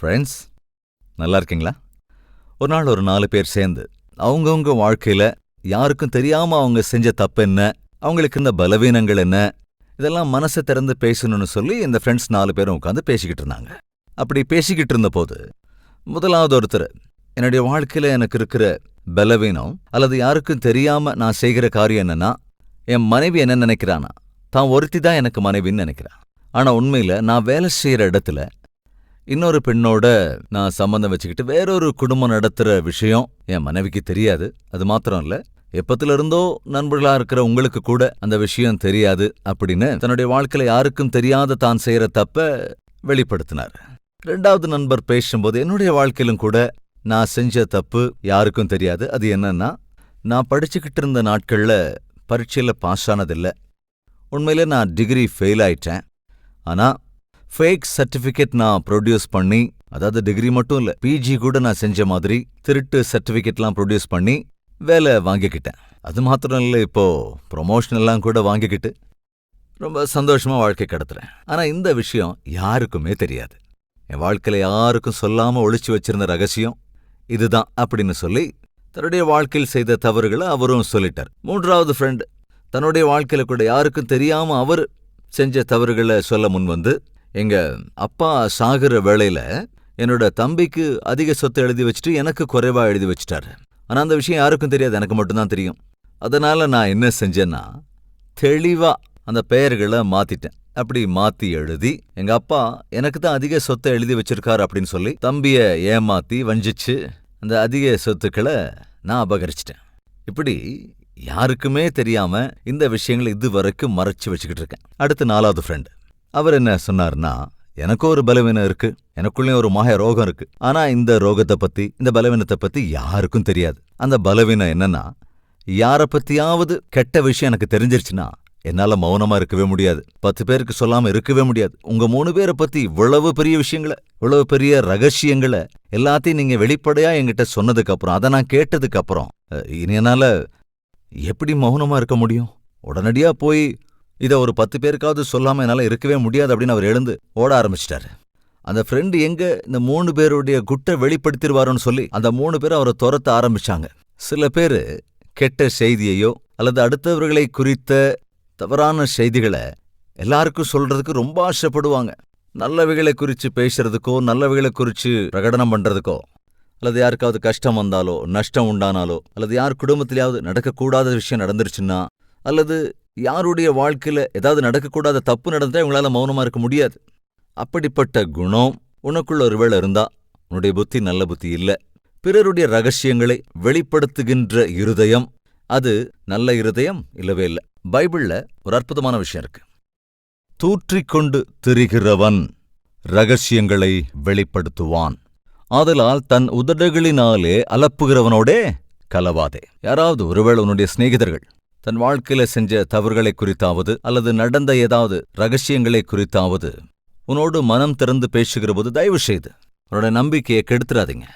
Friends, நல்லா இருக்கீங்களா? ஒரு நாள் ஒரு 4 பேர் சேர்ந்து அவங்கவுங்க வாழ்க்கையில யாருக்கும் தெரியாம அவங்க செஞ்ச தப்பு என்ன, அவங்களுக்கு இருந்த பலவீனங்கள் என்ன, இதெல்லாம் மனசை திறந்து பேசணும்னு சொல்லி இந்த ஃப்ரெண்ட்ஸ் 4 பேரும் உட்காந்து பேசிக்கிட்டு இருந்தாங்க. அப்படி பேசிக்கிட்டு இருந்தபோது முதலாவது ஒருத்தர், என்னுடைய வாழ்க்கையில எனக்கு இருக்கிற பலவீனம் அல்லது யாருக்கும் தெரியாம நான் செய்கிற காரியம் என்னன்னா, என் மனைவி என்ன நினைக்கிறானா, தான் ஒருத்தி தான் எனக்கு மனைவின்னு நினைக்கிறான். ஆனா உண்மையில நான் வேலை செய்யற இடத்துல இன்னொரு பெண்ணோட நான் சம்பந்தம் வச்சுக்கிட்டு வேறொரு குடும்பம் நடத்துற விஷயம் என் மனைவிக்கு தெரியாது. அது மாத்திரம் இல்ல, எப்பத்துல இருந்தோ நண்பர்களா இருக்கிற உங்களுக்கு கூட அந்த விஷயம் தெரியாது அப்படின்னு தன்னுடைய வாழ்க்கையில யாருக்கும் தெரியாத தான் செய்யற தப்ப வெளிப்படுத்தினார். 2வது நண்பர் பேசும்போது, என்னுடைய வாழ்க்கையிலும் கூட நான் செஞ்ச தப்பு யாருக்கும் தெரியாது. அது என்னன்னா, நான் படிச்சுக்கிட்டு இருந்த நாட்கள்ல பரீட்சையில பாஸ் ஆனதில்ல. உண்மையிலே நான் டிகிரி ஃபெயில் ஆயிட்டேன். ஆனா ஃபேக் சர்டிஃபிகேட் நான் ப்ரொடியூஸ் பண்ணி, அதாவது டிகிரி மட்டும் இல்ல, பிஜி கூட நான் செஞ்ச மாதிரி திருட்டு சர்டிஃபிகேட்லாம் ப்ரொடியூஸ் பண்ணி வேலை வாங்கிக்கிட்டேன். அது மாத்திரம் இல்லை, இப்போ ப்ரொமோஷன் எல்லாம் கூட வாங்கிக்கிட்டு ரொம்ப சந்தோஷமா வாழ்க்கை கடத்துறேன். ஆனா இந்த விஷயம் யாருக்குமே தெரியாது. என் வாழ்க்கையில யாருக்கும் சொல்லாம ஒளிச்சு வச்சிருந்த ரகசியம் இதுதான் அப்படின்னு சொல்லி தன்னுடைய வாழ்க்கையில் செய்த தவறுகளை அவரும் சொல்லிட்டார். 3வது ஃப்ரெண்ட் தன்னுடைய வாழ்க்கையில கூட யாருக்கும் தெரியாம அவர் செஞ்ச தவறுகளை சொல்ல முன் வந்து, எங்க அப்பா சாகுற வேளையில என்னோட தம்பிக்கு அதிக சொத்து எழுதி வச்சுட்டு எனக்கு குறைவா எழுதி வச்சுட்டாரு. ஆனா அந்த விஷயம் யாருக்கும் தெரியாது, எனக்கு மட்டும்தான் தெரியும். அதனால நான் என்ன செஞ்சேன்னா, தெளிவா அந்த பெயர்களை மாத்திட்டேன். அப்படி மாத்தி எழுதி, எங்க அப்பா எனக்கு தான் அதிக சொத்தை எழுதி வச்சிருக்காரு அப்படின்னு சொல்லி தம்பிய ஏமாத்தி வஞ்சிச்சு அந்த அதிக சொத்துக்களை நான் அபகரிச்சிட்டேன். இப்படி யாருக்குமே தெரியாம இந்த விஷயங்களை இதுவரைக்கும் மறைச்சு வச்சுக்கிட்டு இருக்கேன். அடுத்து 4வது ஃப்ரெண்ட், அவர் என்ன சொன்னார்னா, எனக்கும் ஒரு பலவீனம் இருக்கு, எனக்குள்ளேயும் ஒரு மாய ரோகம் இருக்கு. ஆனா இந்த ரோகத்தை பத்தி, இந்த பலவீனத்தை பத்தி யாருக்கும் தெரியாது. அந்த பலவீனம் என்னன்னா, யார பத்தியாவது கெட்ட விஷயம் எனக்கு தெரிஞ்சிருச்சுன்னா என்னால மௌனமா இருக்கவே முடியாது. 10 பேருக்கு சொல்லாம இருக்கவே முடியாது. உங்க 3 பேரை பத்தி இவ்வளவு பெரிய விஷயங்களை, இவ்வளவு பெரிய ரகசியங்களை எல்லாத்தையும் நீங்க வெளிப்படையா என்கிட்ட சொன்னதுக்கு அப்புறம், அதை நான் கேட்டதுக்கு அப்புறம் இனி என்னால எப்படி மௌனமா இருக்க முடியும்? உடனடியா போய் இதை ஒரு 10 பேருக்காவது சொல்லாம என்னால இருக்கவே முடியாது அப்படின்னு அவர் எழுந்து ஓட ஆரம்பிச்சிட்டாரு. அந்த ஃப்ரெண்டு எங்க இந்த 3 பேருடைய குட்டை வெளிப்படுத்திடுவாரோன்னு சொல்லி அந்த 3 பேரும் அவரை துரத்த ஆரம்பிச்சாங்க. சில பேரு கெட்ட செய்தியையோ அல்லது அடுத்தவர்களை குறித்த தவறான செய்திகளை எல்லாருக்கும் சொல்றதுக்கு ரொம்ப ஆசைப்படுவாங்க. நல்லவைகளை குறிச்சு பேசுறதுக்கோ, நல்லவைகளை குறிச்சு பிரகடனம் பண்றதுக்கோ, அல்லது யாருக்காவது கஷ்டம் வந்தாலோ, நஷ்டம் உண்டானாலோ, அல்லது யார் குடும்பத்திலேயாவது நடக்கக்கூடாத விஷயம் நடந்துருச்சுன்னா, அல்லது யாருடைய வாழ்க்கையில ஏதாவது நடக்கக்கூடாத தப்பு நடந்தா இவங்களால மௌனமா இருக்க முடியாது. அப்படிப்பட்ட குணம் உனக்குள்ள ஒருவேளை இருந்தா உன்னுடைய புத்தி நல்ல புத்தி இல்ல. பிறருடைய ரகசியங்களை வெளிப்படுத்துகின்ற இருதயம், அது நல்ல இருதயம் இல்லவே இல்ல. பைபிள்ல ஒரு அற்புதமான விஷயம் இருக்கு. தூற்றிக்கொண்டு திரிகிறவன் ரகசியங்களை வெளிப்படுத்துவான், ஆதலால் தன் உதடுகளினாலே அலப்புகிறவனோடே கலவாதே. யாராவது ஒருவேளை உன்னுடைய சிநேகிதர்கள் தன் வாழ்க்கையில செஞ்ச தவறுகளை குறித்தாவது அல்லது நடந்த ஏதாவது ரகசியங்களை குறித்தாவது உன்னோடு மனம் திறந்து பேசுகிற போது தயவு செய்து உன்னோட நம்பிக்கையை கெடுத்துறாதீங்க.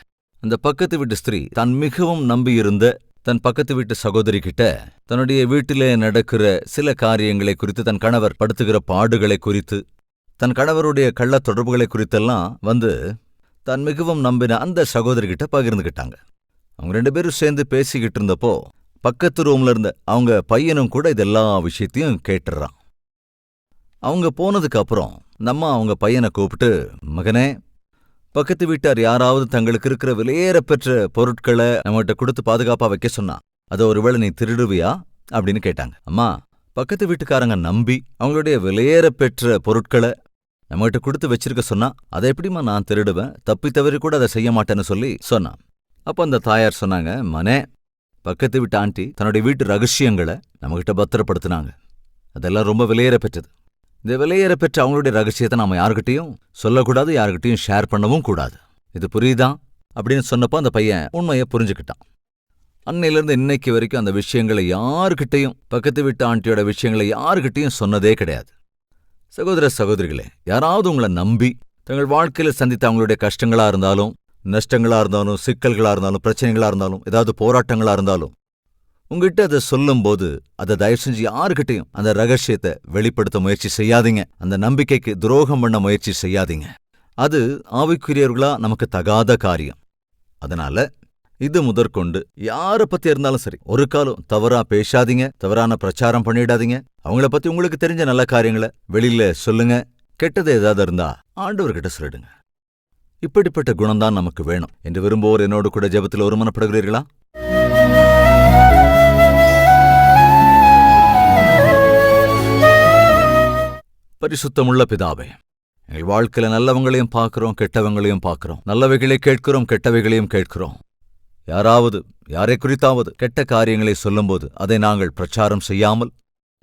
அந்த பக்கத்து வீட்டு ஸ்திரீ தான் மிகவும் நம்பியிருந்த தன் பக்கத்து வீட்டு சகோதரி கிட்ட தன்னுடைய வீட்டிலே நடக்கிற சில காரியங்களை குறித்து, தன் கணவர் படுத்துகிற பாடுகளை குறித்து, தன் கணவருடைய கள்ள தொடர்புகளை குறித்தெல்லாம் வந்து தான் மிகவும் நம்பின அந்த சகோதரி கிட்ட பகிர்ந்துகிட்டாங்க. அவங்க 2 பேரும் சேர்ந்து பேசிக்கிட்டு இருந்தப்போ பக்கத்து ரூம்ல இருந்த அவங்க பையனும் கூட இதெல்லா விஷயத்தையும் கேட்டுறான். அவங்க போனதுக்கு அப்புறம் நம்ம அவங்க பையனை கூப்பிட்டு, மகனே, பக்கத்து வீட்டார் யாராவது தங்களுக்கு இருக்கிற விலையேற பெற்ற பொருட்களை நம்மகிட்ட கொடுத்து பாதுகாப்பா வைக்க சொன்னா அதை ஒருவேளை நீ திருடுவியா அப்படின்னு கேட்டாங்க. அம்மா, பக்கத்து வீட்டுக்காரங்க நம்பி அவங்களுடைய விலையேற பெற்ற பொருட்களை நம்மகிட்ட கொடுத்து வச்சிருக்க சொன்னா அதை எப்படிமா நான் திருடுவேன்? தப்பி தவறி கூட அதை செய்ய மாட்டேன்னு சொல்லி சொன்னான். அப்போ அந்த தாயார் சொன்னாங்க, மனே, பக்கத்து வீட்டு ஆண்டி தன்னுடைய வீட்டு ரகசியங்களை நம்மகிட்ட பத்திரப்படுத்தினாங்க. அதெல்லாம் ரொம்ப விலையேற பெற்றது. இந்த விலையேற பெற்ற அவங்களுடைய ரகசியத்தை நாம யாருக்கிட்டையும் சொல்லக்கூடாது, யாருக்கிட்டையும் ஷேர் பண்ணவும் கூடாது. இது புரியுதா அப்படின்னு சொன்னப்போ அந்த பையன் உண்மையை புரிஞ்சுக்கிட்டான். அன்னையிலிருந்து இன்னைக்கு வரைக்கும் அந்த விஷயங்களை யாருக்கிட்டையும், பக்கத்து வீட்டு ஆண்டியோட விஷயங்களை யாருக்கிட்டையும் சொன்னதே கிடையாது. சகோதர சகோதரிகளே, யாராவது உங்களை நம்பி தங்கள் வாழ்க்கையில சந்தித்த அவங்களுடைய கஷ்டங்களா இருந்தாலும், நஷ்டங்களா இருந்தாலும், சிக்கல்களா இருந்தாலும், பிரச்சனைகளா இருந்தாலும், ஏதாவது போராட்டங்களா இருந்தாலும் உங்ககிட்ட அதை சொல்லும்போது அதை தயவு செஞ்சு யாருக்கிட்டையும் அந்த ரகசியத்தை வெளிப்படுத்த முயற்சி செய்யாதீங்க. அந்த நம்பிக்கைக்கு துரோகம் பண்ண முயற்சி செய்யாதீங்க. அது ஆவிக்குரியவர்களா நமக்கு தகாத காரியம். அதனால இது முதற்கொண்டு யார பத்தி இருந்தாலும் சரி, ஒரு காலம் தவறா பேசாதீங்க, தவறான பிரச்சாரம் பண்ணிடாதீங்க. அவங்கள பத்தி உங்களுக்கு தெரிஞ்ச நல்ல காரியங்களை வெளியில சொல்லுங்க. கெட்டது ஏதாவது இருந்தா ஆண்டவர்கிட்ட சொல்லிடுங்க. இப்படிப்பட்ட குணம்தான் நமக்கு வேணும் என்று விரும்புவோர் என்னோடு கூட ஜெபத்தில் ஒருமனப்படுகிறீர்களா? பரிசுத்தமுள்ள பிதாவே, எங்கள் வாழ்க்கையில நல்லவங்களையும் பார்க்கிறோம், கெட்டவங்களையும் பார்க்கிறோம். நல்லவைகளை கேட்கிறோம், கெட்டவைகளையும் கேட்கிறோம். யாராவது யாரை குறித்தாவது கெட்ட காரியங்களை சொல்லும்போது அதை நாங்கள் பிரச்சாரம் செய்யாமல்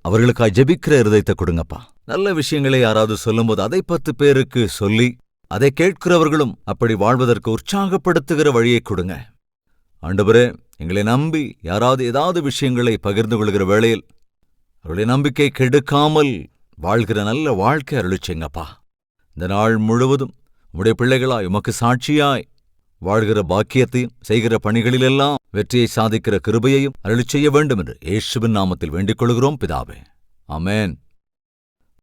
அவர்களுக்காய் ஜெபிக்கிற இருதயத்தை கொடுங்கப்பா. நல்ல விஷயங்களை யாராவது சொல்லும்போது அதை 10 பேருக்கு சொல்லி அதை கேட்கிறவர்களும் அப்படி வாழ்வதற்கு உற்சாகப்படுத்துகிற வழியை கொடுங்க. ஆண்டவரே, எங்களை நம்பி யாராவது ஏதாவது விஷயங்களை பகிர்ந்து கொள்கிற வேளையில் அவருடைய நம்பிக்கை கெடுக்காமல் வாழ்கிற நல்ல வாழ்க்கை அருளிச்செங்கப்பா. இந்த நாள் முழுவதும் உம்முடைய பிள்ளைகளாய் உமக்கு சாட்சியாய் வாழ்கிற பாக்கியத்தையும் செய்கிற பணிகளிலெல்லாம் வெற்றியை சாதிக்கிற கிருபையையும் அருளிச் செய்ய வேண்டும் என்று இயேசுவின் நாமத்தில் வேண்டிக் கொள்கிறோம் பிதாவே. ஆமென்.